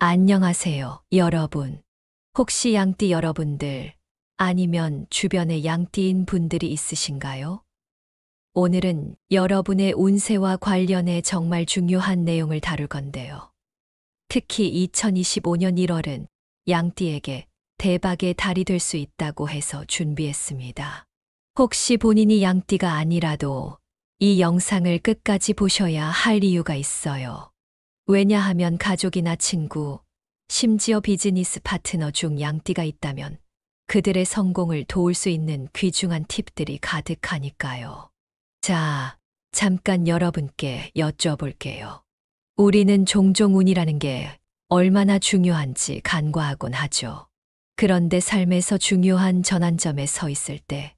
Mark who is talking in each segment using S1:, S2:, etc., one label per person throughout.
S1: 안녕하세요, 여러분. 혹시 양띠 여러분들 아니면 주변에 양띠인 분들이 있으신가요? 오늘은 여러분의 운세와 관련해 정말 중요한 내용을 다룰 건데요. 특히 2025년 1월은 양띠에게 대박의 달이 될 수 있다고 해서 준비했습니다. 혹시 본인이 양띠가 아니라도 이 영상을 끝까지 보셔야 할 이유가 있어요. 왜냐하면 가족이나 친구, 심지어 비즈니스 파트너 중 양띠가 있다면 그들의 성공을 도울 수 있는 귀중한 팁들이 가득하니까요. 자, 잠깐 여러분께 여쭤볼게요. 우리는 종종 운이라는 게 얼마나 중요한지 간과하곤 하죠. 그런데 삶에서 중요한 전환점에 서 있을 때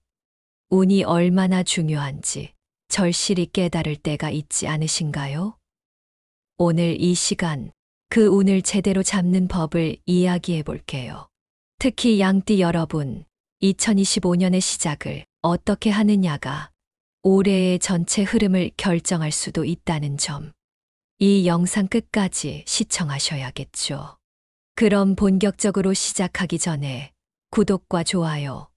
S1: 운이 얼마나 중요한지 절실히 깨달을 때가 있지 않으신가요? 오늘 이 시간 그 운을 제대로 잡는 법을 이야기해 볼게요. 특히 양띠 여러분, 2025년의 시작을 어떻게 하느냐가 올해의 전체 흐름을 결정할 수도 있다는 점. 이 영상 끝까지 시청하셔야겠죠. 그럼 본격적으로 시작하기 전에 구독과 좋아요,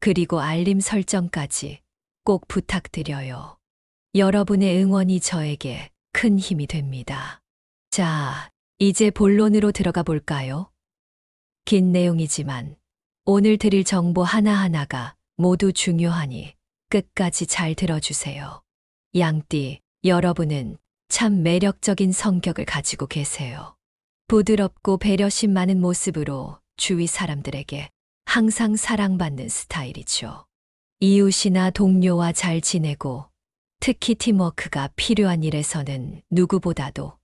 S1: 그리고 알림 설정까지 꼭 부탁드려요. 여러분의 응원이 저에게 큰 힘이 됩니다. 자, 이제 본론으로 들어가 볼까요? 긴 내용이지만 오늘 드릴 정보 하나하나가 모두 중요하니 끝까지 잘 들어주세요. 양띠, 여러분은 참 매력적인 성격을 가지고 계세요. 부드럽고 배려심 많은 모습으로 주위 사람들에게 항상 사랑받는 스타일이죠. 이웃이나 동료와 잘 지내고 특히 팀워크가 필요한 일에서는 누구보다도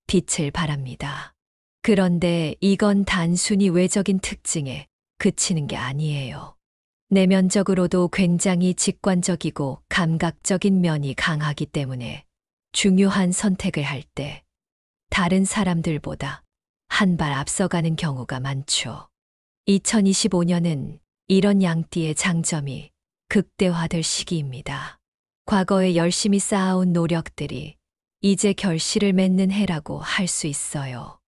S1: 빛을 발합니다. 그런데 이건 단순히 외적인 특징에 그치는 게 아니에요. 내면적으로도 굉장히 직관적이고 감각적인 면이 강하기 때문에 중요한 선택을 할 때 다른 사람들보다 한 발 앞서가는 경우가 많죠. 2025년은 이런 양띠의 장점이 극대화될 시기입니다. 과거에 열심히 쌓아온 노력들이 이제 결실을 맺는 해라고 할 수 있어요.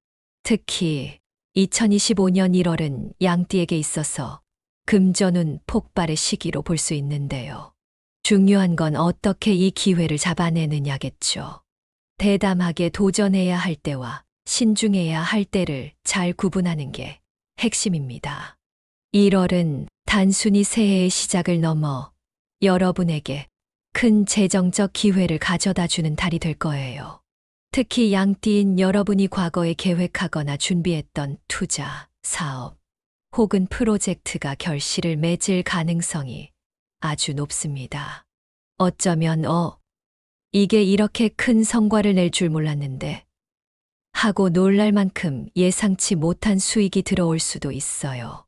S1: 특히 2025년 1월은 양띠에게 있어서 금전운 폭발의 시기로 볼 수 있는데요. 중요한 건 어떻게 이 기회를 잡아내느냐겠죠. 대담하게 도전해야 할 때와 신중해야 할 때를 잘 구분하는 게 핵심입니다. 1월은 단순히 새해의 시작을 넘어 여러분에게 큰 재정적 기회를 가져다 주는 달이 될 거예요. 특히 양띠인 여러분이 과거에 계획하거나 준비했던 투자, 사업, 혹은 프로젝트가 결실을 맺을 가능성이 아주 높습니다. 어쩌면 이게 이렇게 큰 성과를 낼 줄 몰랐는데 하고 놀랄 만큼 예상치 못한 수익이 들어올 수도 있어요.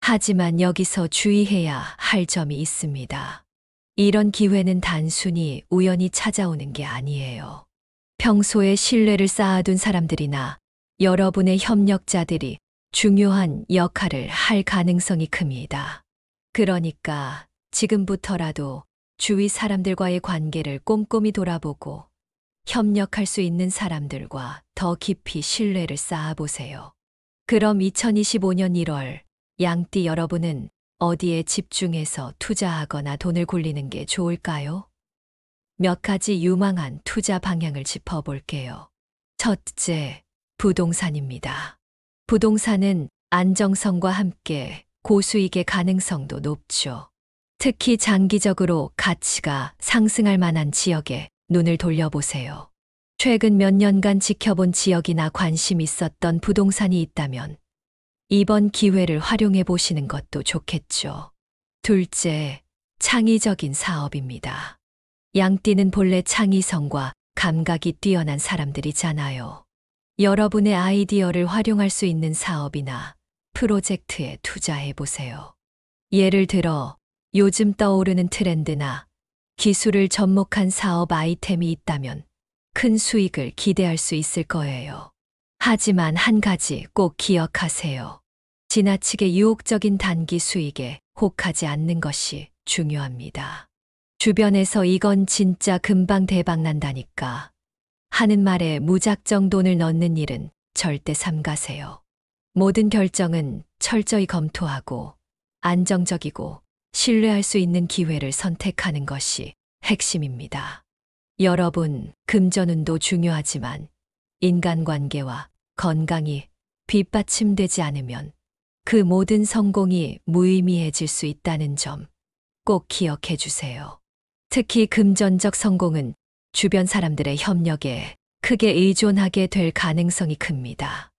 S1: 하지만 여기서 주의해야 할 점이 있습니다. 이런 기회는 단순히 우연히 찾아오는 게 아니에요. 평소에 신뢰를 쌓아둔 사람들이나 여러분의 협력자들이 중요한 역할을 할 가능성이 큽니다. 그러니까 지금부터라도 주위 사람들과의 관계를 꼼꼼히 돌아보고 협력할 수 있는 사람들과 더 깊이 신뢰를 쌓아보세요. 그럼 2025년 1월 양띠 여러분은 어디에 집중해서 투자하거나 돈을 굴리는 게 좋을까요? 몇 가지 유망한 투자 방향을 짚어볼게요. 첫째, 부동산입니다. 부동산은 안정성과 함께 고수익의 가능성도 높죠. 특히 장기적으로 가치가 상승할 만한 지역에 눈을 돌려보세요. 최근 몇 년간 지켜본 지역이나 관심 있었던 부동산이 있다면 이번 기회를 활용해 보시는 것도 좋겠죠. 둘째, 창의적인 사업입니다. 양띠는 본래 창의성과 감각이 뛰어난 사람들이잖아요. 여러분의 아이디어를 활용할 수 있는 사업이나 프로젝트에 투자해 보세요. 예를 들어 요즘 떠오르는 트렌드나 기술을 접목한 사업 아이템이 있다면 큰 수익을 기대할 수 있을 거예요. 하지만 한 가지 꼭 기억하세요. 지나치게 유혹적인 단기 수익에 혹하지 않는 것이 중요합니다. 주변에서 이건 진짜 금방 대박 난다니까 하는 말에 무작정 돈을 넣는 일은 절대 삼가세요. 모든 결정은 철저히 검토하고 안정적이고 신뢰할 수 있는 기회를 선택하는 것이 핵심입니다. 여러분, 금전운도 중요하지만 인간관계와 건강이 뒷받침되지 않으면 그 모든 성공이 무의미해질 수 있다는 점 꼭 기억해 주세요. 특히 금전적 성공은 주변 사람들의 협력에 크게 의존하게 될 가능성이 큽니다.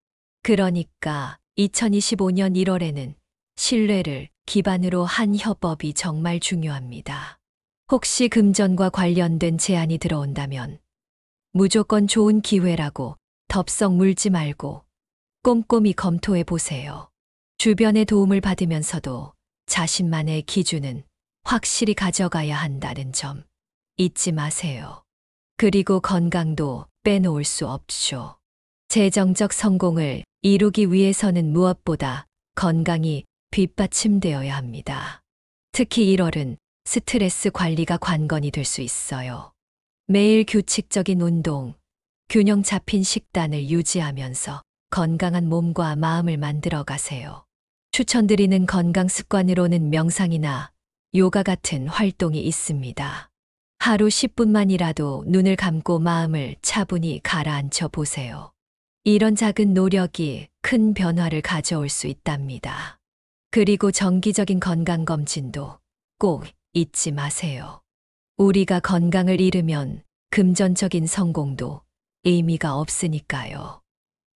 S1: 그러니까 2025년 1월에는 신뢰를 기반으로 한 협업이 정말 중요합니다. 혹시 금전과 관련된 제안이 들어온다면 무조건 좋은 기회라고 덥석 물지 말고 꼼꼼히 검토해 보세요. 주변의 도움을 받으면서도 자신만의 기준은 확실히 가져가야 한다는 점 잊지 마세요. 그리고 건강도 빼놓을 수 없죠. 재정적 성공을 이루기 위해서는 무엇보다 건강이 뒷받침되어야 합니다. 특히 1월은 스트레스 관리가 관건이 될 수 있어요. 매일 규칙적인 운동, 균형 잡힌 식단을 유지하면서 건강한 몸과 마음을 만들어 가세요. 추천드리는 건강 습관으로는 명상이나 요가 같은 활동이 있습니다. 하루 10분만이라도 눈을 감고 마음을 차분히 가라앉혀 보세요. 이런 작은 노력이 큰 변화를 가져올 수 있답니다. 그리고 정기적인 건강검진도 꼭 잊지 마세요. 우리가 건강을 잃으면 금전적인 성공도 의미가 없으니까요.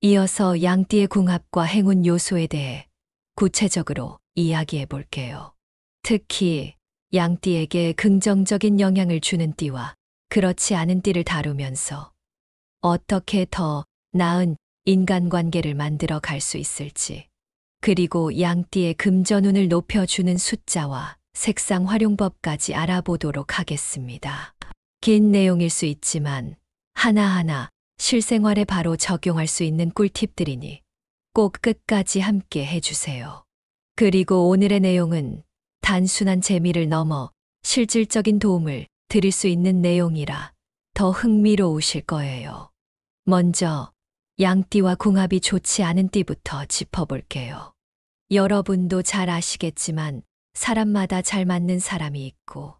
S1: 이어서 양띠의 궁합과 행운 요소에 대해 구체적으로 이야기해 볼게요. 특히 양띠에게 긍정적인 영향을 주는 띠와 그렇지 않은 띠를 다루면서 어떻게 더 나은 인간관계를 만들어 갈 수 있을지, 그리고 양띠의 금전운을 높여주는 숫자와 색상 활용법까지 알아보도록 하겠습니다. 긴 내용일 수 있지만 하나하나 실생활에 바로 적용할 수 있는 꿀팁들이니 꼭 끝까지 함께 해주세요. 그리고 오늘의 내용은 단순한 재미를 넘어 실질적인 도움을 드릴 수 있는 내용이라 더 흥미로우실 거예요. 먼저 양띠와 궁합이 좋지 않은 띠부터 짚어볼게요. 여러분도 잘 아시겠지만 사람마다 잘 맞는 사람이 있고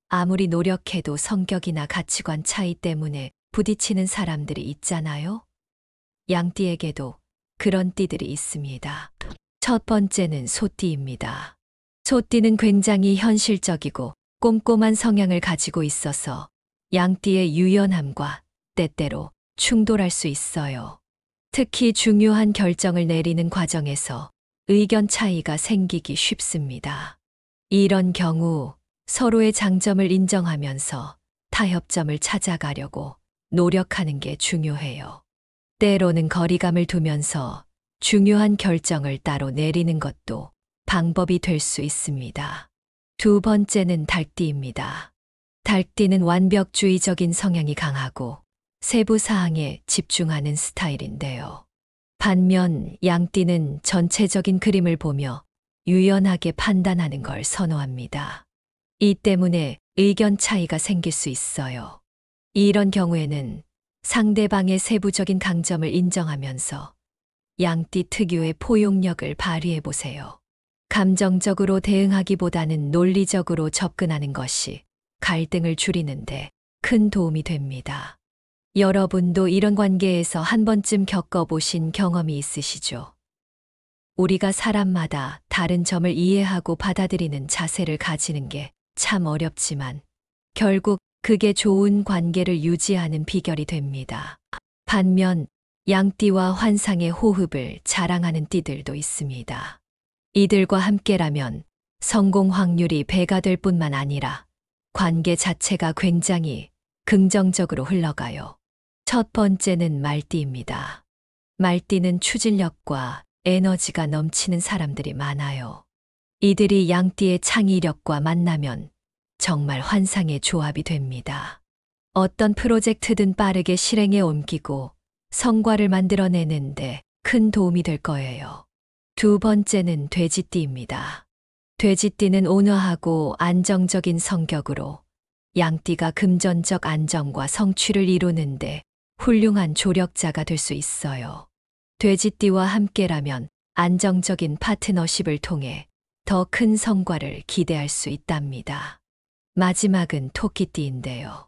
S1: 아무리 노력해도 성격이나 가치관 차이 때문에 부딪히는 사람들이 있잖아요. 양띠에게도 그런 띠들이 있습니다. 첫 번째는 소띠입니다. 소띠는 굉장히 현실적이고 꼼꼼한 성향을 가지고 있어서 양띠의 유연함과 때때로 충돌할 수 있어요. 특히 중요한 결정을 내리는 과정에서 의견 차이가 생기기 쉽습니다. 이런 경우 서로의 장점을 인정하면서 타협점을 찾아가려고 노력하는 게 중요해요. 때로는 거리감을 두면서 중요한 결정을 따로 내리는 것도 방법이 될 수 있습니다. 두 번째는 닭띠입니다. 닭띠는 완벽주의적인 성향이 강하고 세부 사항에 집중하는 스타일인데요. 반면 양띠는 전체적인 그림을 보며 유연하게 판단하는 걸 선호합니다. 이 때문에 의견 차이가 생길 수 있어요. 이런 경우에는 상대방의 세부적인 강점을 인정하면서 양띠 특유의 포용력을 발휘해 보세요. 감정적으로 대응하기보다는 논리적으로 접근하는 것이 갈등을 줄이는데 큰 도움이 됩니다. 여러분도 이런 관계에서 한 번쯤 겪어보신 경험이 있으시죠? 우리가 사람마다 다른 점을 이해하고 받아들이는 자세를 가지는 게 참 어렵지만 결국 그게 좋은 관계를 유지하는 비결이 됩니다. 반면 양띠와 환상의 호흡을 자랑하는 띠들도 있습니다. 이들과 함께라면 성공 확률이 배가 될 뿐만 아니라 관계 자체가 굉장히 긍정적으로 흘러가요. 첫 번째는 말띠입니다. 말띠는 추진력과 에너지가 넘치는 사람들이 많아요. 이들이 양띠의 창의력과 만나면 정말 환상의 조합이 됩니다. 어떤 프로젝트든 빠르게 실행에 옮기고 성과를 만들어내는데 큰 도움이 될 거예요. 두 번째는 돼지띠입니다. 돼지띠는 온화하고 안정적인 성격으로 양띠가 금전적 안정과 성취를 이루는데 훌륭한 조력자가 될 수 있어요. 돼지띠와 함께라면 안정적인 파트너십을 통해 더 큰 성과를 기대할 수 있답니다. 마지막은 토끼띠인데요.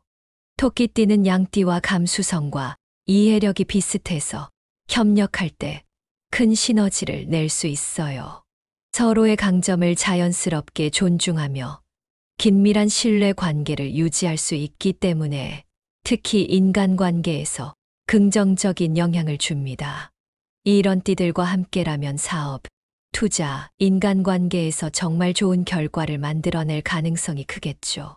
S1: 토끼띠는 양띠와 감수성과 이해력이 비슷해서 협력할 때 큰 시너지를 낼 수 있어요. 서로의 강점을 자연스럽게 존중하며 긴밀한 신뢰 관계를 유지할 수 있기 때문에 특히 인간관계에서 긍정적인 영향을 줍니다. 이런 띠들과 함께라면 사업, 투자, 인간관계에서 정말 좋은 결과를 만들어낼 가능성이 크겠죠.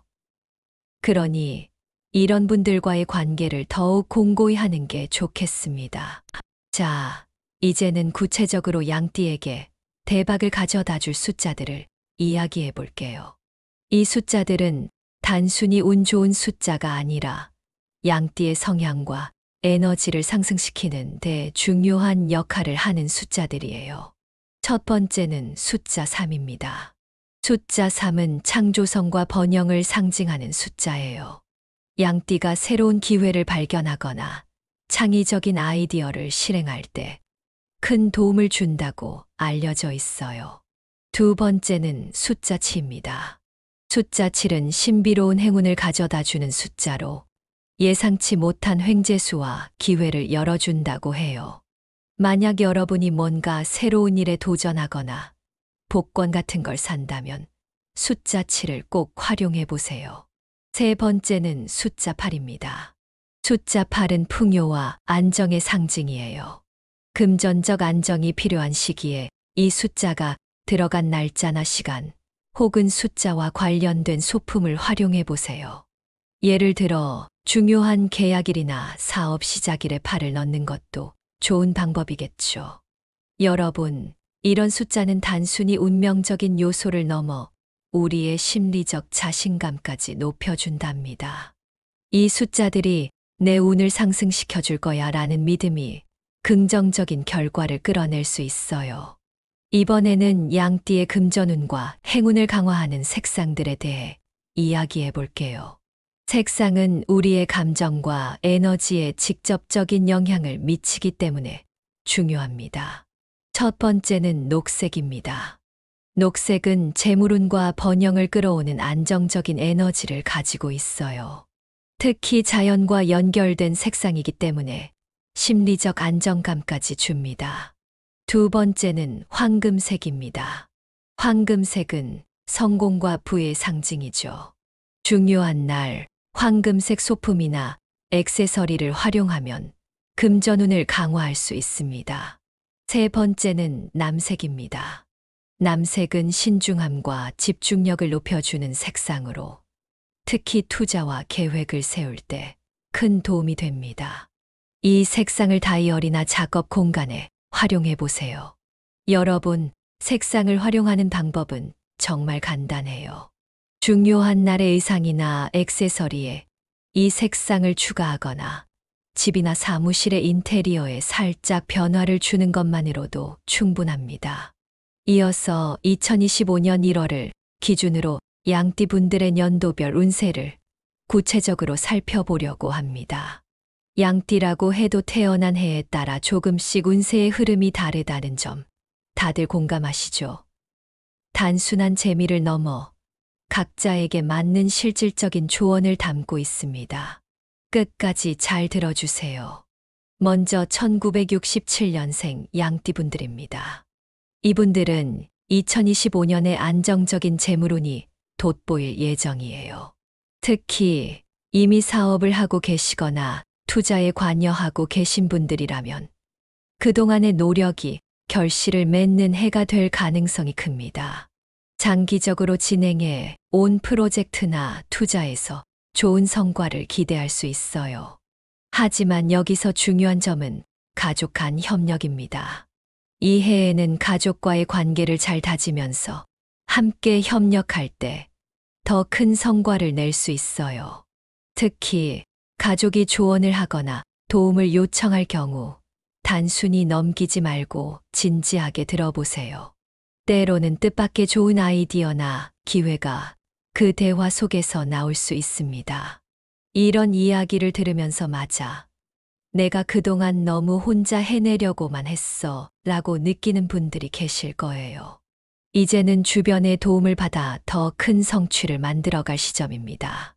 S1: 그러니 이런 분들과의 관계를 더욱 공고히 하는 게 좋겠습니다. 자, 이제는 구체적으로 양띠에게 대박을 가져다 줄 숫자들을 이야기해 볼게요. 이 숫자들은 단순히 운 좋은 숫자가 아니라 양띠의 성향과 에너지를 상승시키는 데 중요한 역할을 하는 숫자들이에요. 첫 번째는 숫자 3입니다. 숫자 3은 창조성과 번영을 상징하는 숫자예요. 양띠가 새로운 기회를 발견하거나 창의적인 아이디어를 실행할 때 큰 도움을 준다고 알려져 있어요. 두 번째는 숫자 7입니다. 숫자 7은 신비로운 행운을 가져다 주는 숫자로 예상치 못한 횡재수와 기회를 열어준다고 해요. 만약 여러분이 뭔가 새로운 일에 도전하거나 복권 같은 걸 산다면 숫자 7을 꼭 활용해 보세요. 세 번째는 숫자 8입니다. 숫자 8은 풍요와 안정의 상징이에요. 금전적 안정이 필요한 시기에 이 숫자가 들어간 날짜나 시간 혹은 숫자와 관련된 소품을 활용해 보세요. 예를 들어 중요한 계약일이나 사업 시작일에 8을 넣는 것도 좋은 방법이겠죠. 여러분, 이런 숫자는 단순히 운명적인 요소를 넘어 우리의 심리적 자신감까지 높여준답니다. 이 숫자들이 내 운을 상승시켜 줄 거야 라는 믿음이 긍정적인 결과를 끌어낼 수 있어요. 이번에는 양띠의 금전운과 행운을 강화하는 색상들에 대해 이야기해 볼게요. 색상은 우리의 감정과 에너지에 직접적인 영향을 미치기 때문에 중요합니다. 첫 번째는 녹색입니다. 녹색은 재물운과 번영을 끌어오는 안정적인 에너지를 가지고 있어요. 특히 자연과 연결된 색상이기 때문에 심리적 안정감까지 줍니다. 두 번째는 황금색입니다. 황금색은 성공과 부의 상징이죠. 중요한 날, 황금색 소품이나 액세서리를 활용하면 금전운을 강화할 수 있습니다. 세 번째는 남색입니다. 남색은 신중함과 집중력을 높여주는 색상으로 특히 투자와 계획을 세울 때 큰 도움이 됩니다. 이 색상을 다이어리나 작업 공간에 활용해 보세요. 여러분, 색상을 활용하는 방법은 정말 간단해요. 중요한 날의 의상이나 액세서리에 이 색상을 추가하거나 집이나 사무실의 인테리어에 살짝 변화를 주는 것만으로도 충분합니다. 이어서 2025년 1월을 기준으로 양띠분들의 연도별 운세를 구체적으로 살펴보려고 합니다. 양띠라고 해도 태어난 해에 따라 조금씩 운세의 흐름이 다르다는 점 다들 공감하시죠? 단순한 재미를 넘어 각자에게 맞는 실질적인 조언을 담고 있습니다. 끝까지 잘 들어주세요. 먼저 1967년생 양띠분들입니다. 이분들은 2025년에 안정적인 재물운이 돋보일 예정이에요. 특히 이미 사업을 하고 계시거나 투자에 관여하고 계신 분들이라면 그동안의 노력이 결실을 맺는 해가 될 가능성이 큽니다. 장기적으로 진행해 온 프로젝트나 투자에서 좋은 성과를 기대할 수 있어요. 하지만 여기서 중요한 점은 가족 간 협력입니다. 이 해에는 가족과의 관계를 잘 다지면서 함께 협력할 때 더 큰 성과를 낼 수 있어요. 특히 가족이 조언을 하거나 도움을 요청할 경우 단순히 넘기지 말고 진지하게 들어보세요. 때로는 뜻밖의 좋은 아이디어나 기회가 그 대화 속에서 나올 수 있습니다. 이런 이야기를 들으면서 맞아. 내가 그동안 너무 혼자 해내려고만 했어 라고 느끼는 분들이 계실 거예요. 이제는 주변의 도움을 받아 더 큰 성취를 만들어갈 시점입니다.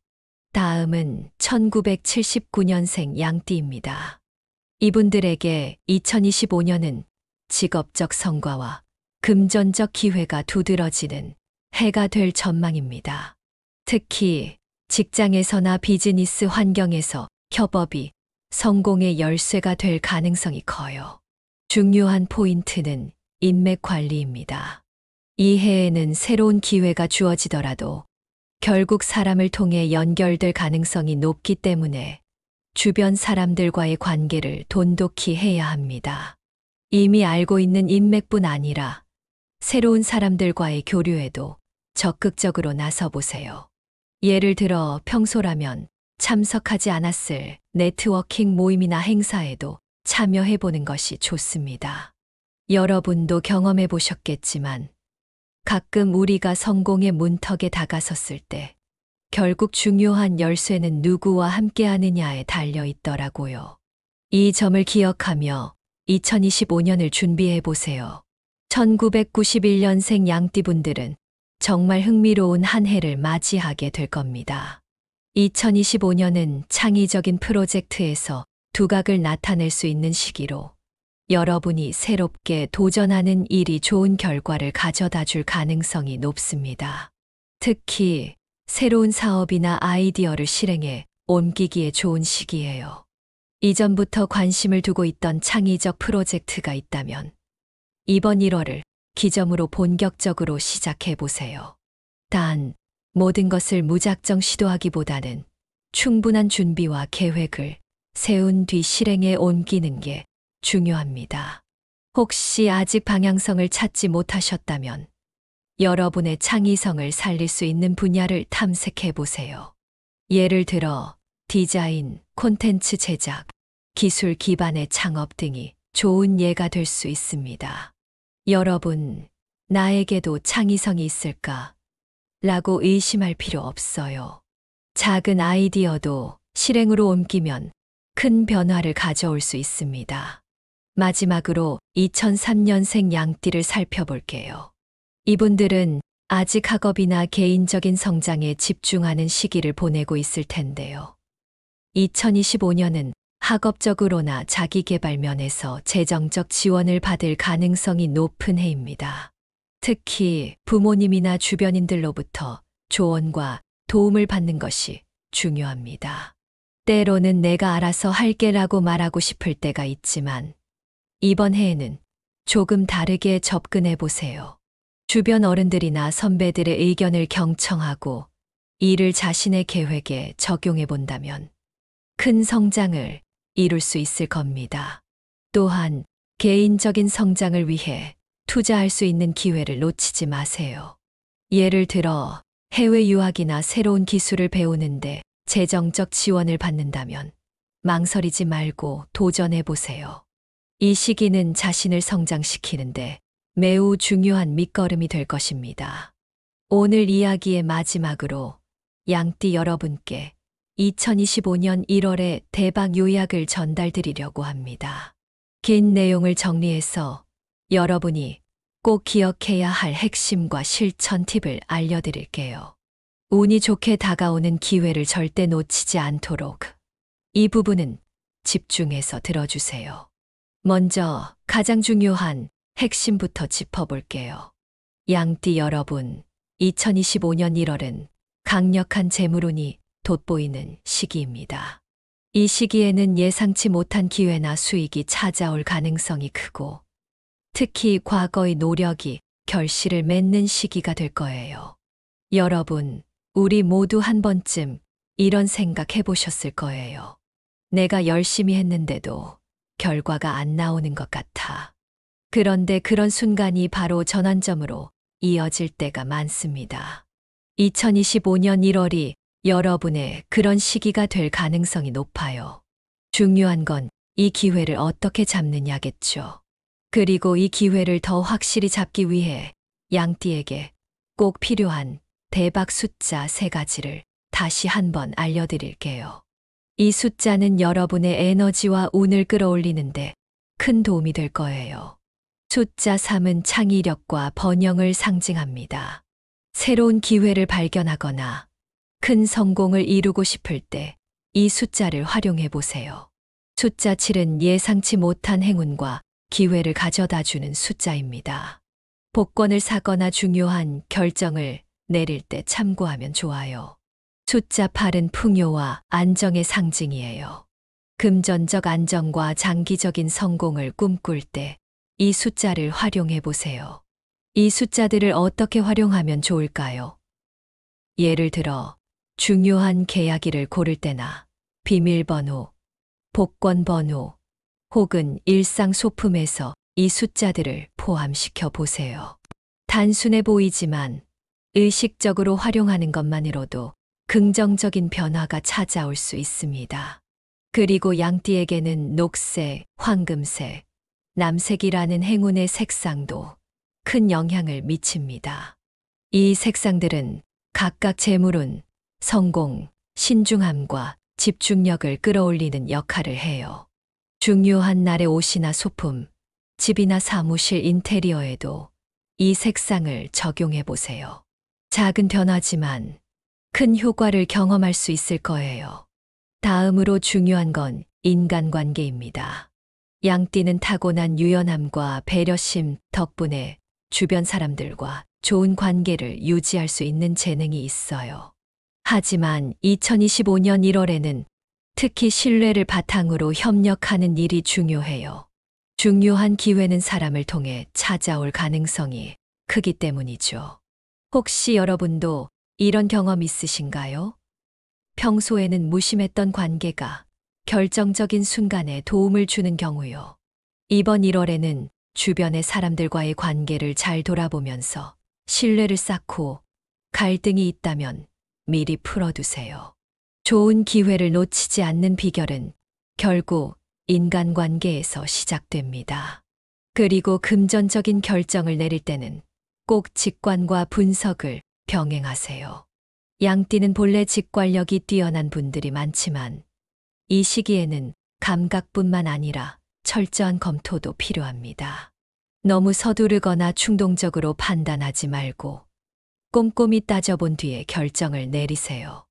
S1: 다음은 1979년생 양띠입니다. 이분들에게 2025년은 직업적 성과와 금전적 기회가 두드러지는 해가 될 전망입니다. 특히 직장에서나 비즈니스 환경에서 협업이 성공의 열쇠가 될 가능성이 커요. 중요한 포인트는 인맥 관리입니다. 이 해에는 새로운 기회가 주어지더라도 결국 사람을 통해 연결될 가능성이 높기 때문에 주변 사람들과의 관계를 돈독히 해야 합니다. 이미 알고 있는 인맥뿐 아니라 새로운 사람들과의 교류에도 적극적으로 나서보세요. 예를 들어 평소라면 참석하지 않았을 네트워킹 모임이나 행사에도 참여해보는 것이 좋습니다. 여러분도 경험해 보셨겠지만 가끔 우리가 성공의 문턱에 다가섰을 때 결국 중요한 열쇠는 누구와 함께 하느냐에 달려 있더라고요. 이 점을 기억하며 2025년을 준비해 보세요. 1991년생 양띠분들은 정말 흥미로운 한 해를 맞이하게 될 겁니다. 2025년은 창의적인 프로젝트에서 두각을 나타낼 수 있는 시기로 여러분이 새롭게 도전하는 일이 좋은 결과를 가져다 줄 가능성이 높습니다. 특히 새로운 사업이나 아이디어를 실행해 옮기기에 좋은 시기예요. 이전부터 관심을 두고 있던 창의적 프로젝트가 있다면 이번 1월을 기점으로 본격적으로 시작해 보세요. 단, 모든 것을 무작정 시도하기보다는 충분한 준비와 계획을 세운 뒤 실행에 옮기는 게 중요합니다. 혹시 아직 방향성을 찾지 못하셨다면 여러분의 창의성을 살릴 수 있는 분야를 탐색해 보세요. 예를 들어 디자인, 콘텐츠 제작, 기술 기반의 창업 등이 좋은 예가 될 수 있습니다. 여러분, 나에게도 창의성이 있을까? 라고 의심할 필요 없어요. 작은 아이디어도 실행으로 옮기면 큰 변화를 가져올 수 있습니다. 마지막으로 2003년생 양띠를 살펴볼게요. 이분들은 아직 학업이나 개인적인 성장에 집중하는 시기를 보내고 있을 텐데요. 2025년은 학업적으로나 자기계발 면에서 재정적 지원을 받을 가능성이 높은 해입니다. 특히 부모님이나 주변인들로부터 조언과 도움을 받는 것이 중요합니다. 때로는 내가 알아서 할게라고 말하고 싶을 때가 있지만 이번 해에는 조금 다르게 접근해 보세요. 주변 어른들이나 선배들의 의견을 경청하고 이를 자신의 계획에 적용해 본다면 큰 성장을 이룰 수 있을 겁니다. 또한 개인적인 성장을 위해 투자할 수 있는 기회를 놓치지 마세요. 예를 들어 해외 유학이나 새로운 기술을 배우는데 재정적 지원을 받는다면 망설이지 말고 도전해 보세요. 이 시기는 자신을 성장시키는데 매우 중요한 밑거름이 될 것입니다. 오늘 이야기의 마지막으로 양띠 여러분께 2025년 1월의 대박 요약을 전달드리려고 합니다. 긴 내용을 정리해서 여러분이 꼭 기억해야 할 핵심과 실천 팁을 알려드릴게요. 운이 좋게 다가오는 기회를 절대 놓치지 않도록 이 부분은 집중해서 들어주세요. 먼저 가장 중요한 핵심부터 짚어볼게요. 양띠 여러분, 2025년 1월은 강력한 재물운이 돋보이는 시기입니다. 이 시기에는 예상치 못한 기회나 수익이 찾아올 가능성이 크고 특히 과거의 노력이 결실을 맺는 시기가 될 거예요. 여러분, 우리 모두 한 번쯤 이런 생각 해보셨을 거예요. 내가 열심히 했는데도 결과가 안 나오는 것 같아. 그런데 그런 순간이 바로 전환점으로 이어질 때가 많습니다. 2025년 1월이 여러분의 그런 시기가 될 가능성이 높아요. 중요한 건 이 기회를 어떻게 잡느냐겠죠. 그리고 이 기회를 더 확실히 잡기 위해 양띠에게 꼭 필요한 대박 숫자 3가지를 다시 한번 알려드릴게요. 이 숫자는 여러분의 에너지와 운을 끌어올리는데 큰 도움이 될 거예요. 숫자 3은 창의력과 번영을 상징합니다. 새로운 기회를 발견하거나 큰 성공을 이루고 싶을 때 이 숫자를 활용해 보세요. 숫자 7은 예상치 못한 행운과 기회를 가져다 주는 숫자입니다. 복권을 사거나 중요한 결정을 내릴 때 참고하면 좋아요. 숫자 8은 풍요와 안정의 상징이에요. 금전적 안정과 장기적인 성공을 꿈꿀 때 이 숫자를 활용해 보세요. 이 숫자들을 어떻게 활용하면 좋을까요? 예를 들어, 중요한 계약일을 고를 때나 비밀번호, 복권번호, 혹은 일상 소품에서 이 숫자들을 포함시켜 보세요. 단순해 보이지만 의식적으로 활용하는 것만으로도 긍정적인 변화가 찾아올 수 있습니다. 그리고 양띠에게는 녹색, 황금색, 남색이라는 행운의 색상도 큰 영향을 미칩니다. 이 색상들은 각각 재물운, 성공, 신중함과 집중력을 끌어올리는 역할을 해요. 중요한 날의 옷이나 소품, 집이나 사무실 인테리어에도 이 색상을 적용해 보세요. 작은 변화지만 큰 효과를 경험할 수 있을 거예요. 다음으로 중요한 건 인간관계입니다. 양띠는 타고난 유연함과 배려심 덕분에 주변 사람들과 좋은 관계를 유지할 수 있는 재능이 있어요. 하지만 2025년 1월에는 특히 신뢰를 바탕으로 협력하는 일이 중요해요. 중요한 기회는 사람을 통해 찾아올 가능성이 크기 때문이죠. 혹시 여러분도 이런 경험 있으신가요? 평소에는 무심했던 관계가 결정적인 순간에 도움을 주는 경우요. 이번 1월에는 주변의 사람들과의 관계를 잘 돌아보면서 신뢰를 쌓고 갈등이 있다면 미리 풀어두세요. 좋은 기회를 놓치지 않는 비결은 결국 인간관계에서 시작됩니다. 그리고 금전적인 결정을 내릴 때는 꼭 직관과 분석을 병행하세요. 양띠는 본래 직관력이 뛰어난 분들이 많지만 이 시기에는 감각뿐만 아니라 철저한 검토도 필요합니다. 너무 서두르거나 충동적으로 판단하지 말고 꼼꼼히 따져본 뒤에 결정을 내리세요.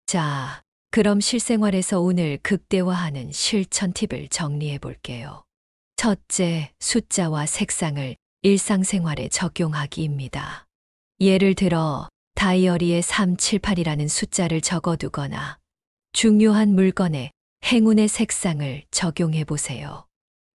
S1: 자, 그럼 실생활에서 오늘 극대화하는 실천 팁을 정리해 볼게요. 첫째, 숫자와 색상을 일상생활에 적용하기입니다. 예를 들어, 다이어리에 378이라는 숫자를 적어두거나 중요한 물건에 행운의 색상을 적용해 보세요.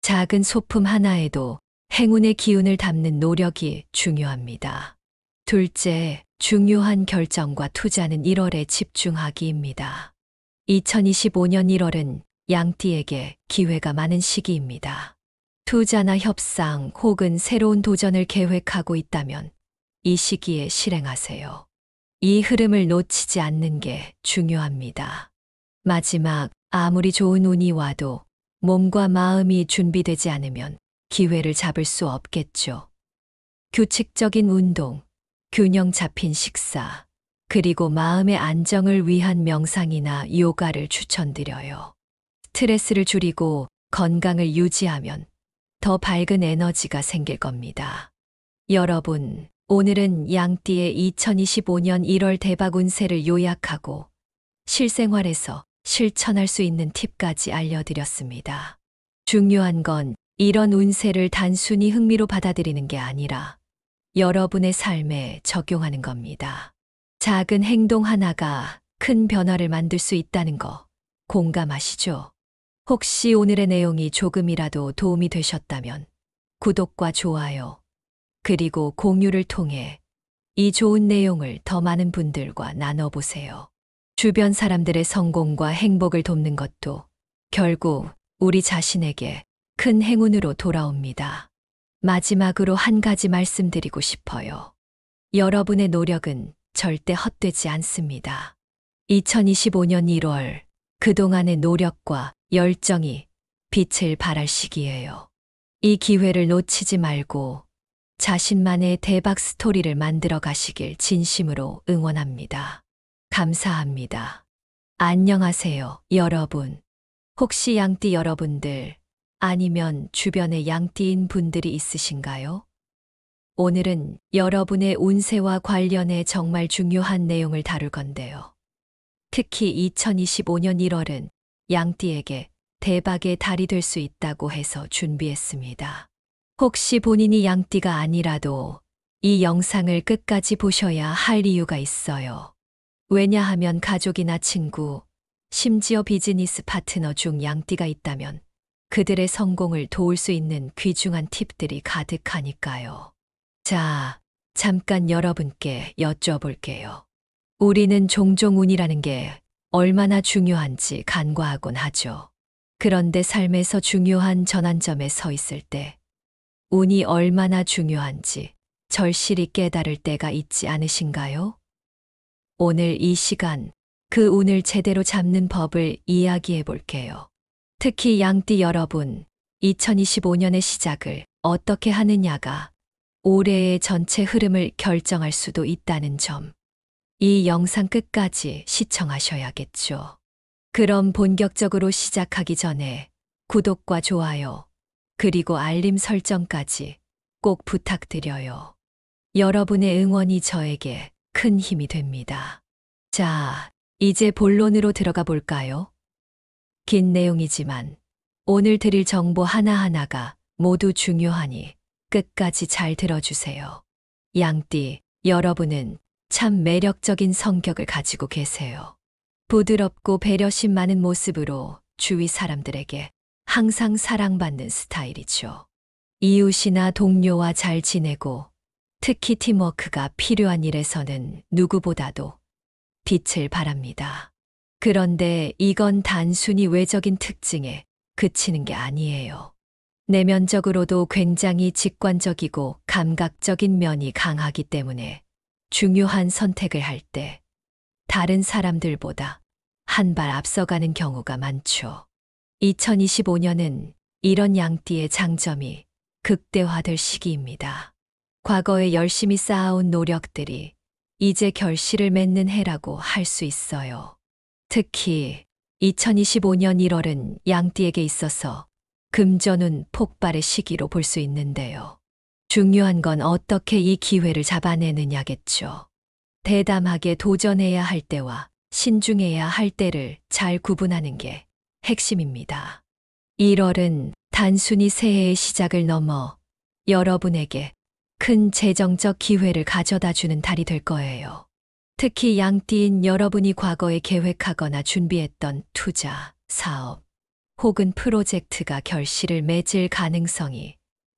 S1: 작은 소품 하나에도 행운의 기운을 담는 노력이 중요합니다. 둘째, 중요한 결정과 투자는 1월에 집중하기입니다. 2025년 1월은 양띠에게 기회가 많은 시기입니다. 투자나 협상 혹은 새로운 도전을 계획하고 있다면 이 시기에 실행하세요. 이 흐름을 놓치지 않는 게 중요합니다. 마지막, 아무리 좋은 운이 와도 몸과 마음이 준비되지 않으면 기회를 잡을 수 없겠죠. 규칙적인 운동, 균형 잡힌 식사, 그리고 마음의 안정을 위한 명상이나 요가를 추천드려요. 스트레스를 줄이고 건강을 유지하면 더 밝은 에너지가 생길 겁니다. 여러분, 오늘은 양띠의 2025년 1월 대박 운세를 요약하고 실생활에서 실천할 수 있는 팁까지 알려드렸습니다. 중요한 건 이런 운세를 단순히 흥미로 받아들이는 게 아니라 여러분의 삶에 적용하는 겁니다. 작은 행동 하나가 큰 변화를 만들 수 있다는 거 공감하시죠? 혹시 오늘의 내용이 조금이라도 도움이 되셨다면 구독과 좋아요, 그리고 공유를 통해 이 좋은 내용을 더 많은 분들과 나눠보세요. 주변 사람들의 성공과 행복을 돕는 것도 결국 우리 자신에게 큰 행운으로 돌아옵니다. 마지막으로 한 가지 말씀드리고 싶어요. 여러분의 노력은 절대 헛되지 않습니다. 2025년 1월, 그동안의 노력과 열정이 빛을 발할 시기예요. 이 기회를 놓치지 말고 자신만의 대박 스토리를 만들어 가시길 진심으로 응원합니다. 감사합니다. 안녕하세요, 여러분. 혹시 양띠 여러분들 아니면 주변에 양띠인 분들이 있으신가요? 오늘은 여러분의 운세와 관련해 정말 중요한 내용을 다룰 건데요. 특히 2025년 1월은 양띠에게 대박의 달이 될 수 있다고 해서 준비했습니다. 혹시 본인이 양띠가 아니라도 이 영상을 끝까지 보셔야 할 이유가 있어요. 왜냐하면 가족이나 친구, 심지어 비즈니스 파트너 중 양띠가 있다면 그들의 성공을 도울 수 있는 귀중한 팁들이 가득하니까요. 자, 잠깐 여러분께 여쭤볼게요. 우리는 종종 운이라는 게 얼마나 중요한지 간과하곤 하죠. 그런데 삶에서 중요한 전환점에 서 있을 때 운이 얼마나 중요한지 절실히 깨달을 때가 있지 않으신가요? 오늘 이 시간 그 운을 제대로 잡는 법을 이야기해 볼게요. 특히 양띠 여러분, 2025년의 시작을 어떻게 하느냐가 올해의 전체 흐름을 결정할 수도 있다는 점. 이 영상 끝까지 시청하셔야겠죠. 그럼 본격적으로 시작하기 전에 구독과 좋아요, 그리고 알림 설정까지 꼭 부탁드려요. 여러분의 응원이 저에게 큰 힘이 됩니다. 자, 이제 본론으로 들어가 볼까요? 긴 내용이지만 오늘 드릴 정보 하나하나가 모두 중요하니 끝까지 잘 들어주세요. 양띠, 여러분은 참 매력적인 성격을 가지고 계세요. 부드럽고 배려심 많은 모습으로 주위 사람들에게 항상 사랑받는 스타일이죠. 이웃이나 동료와 잘 지내고 특히 팀워크가 필요한 일에서는 누구보다도 빛을 발합니다. 그런데 이건 단순히 외적인 특징에 그치는 게 아니에요. 내면적으로도 굉장히 직관적이고 감각적인 면이 강하기 때문에 중요한 선택을 할 때 다른 사람들보다 한 발 앞서가는 경우가 많죠. 2025년은 이런 양띠의 장점이 극대화될 시기입니다. 과거에 열심히 쌓아온 노력들이 이제 결실을 맺는 해라고 할 수 있어요. 특히 2025년 1월은 양띠에게 있어서 금전운 폭발의 시기로 볼 수 있는데요. 중요한 건 어떻게 이 기회를 잡아내느냐겠죠. 대담하게 도전해야 할 때와 신중해야 할 때를 잘 구분하는 게 핵심입니다. 1월은 단순히 새해의 시작을 넘어 여러분에게 큰 재정적 기회를 가져다 주는 달이 될 거예요. 특히 양띠인 여러분이 과거에 계획하거나 준비했던 투자, 사업, 혹은 프로젝트가 결실을 맺을 가능성이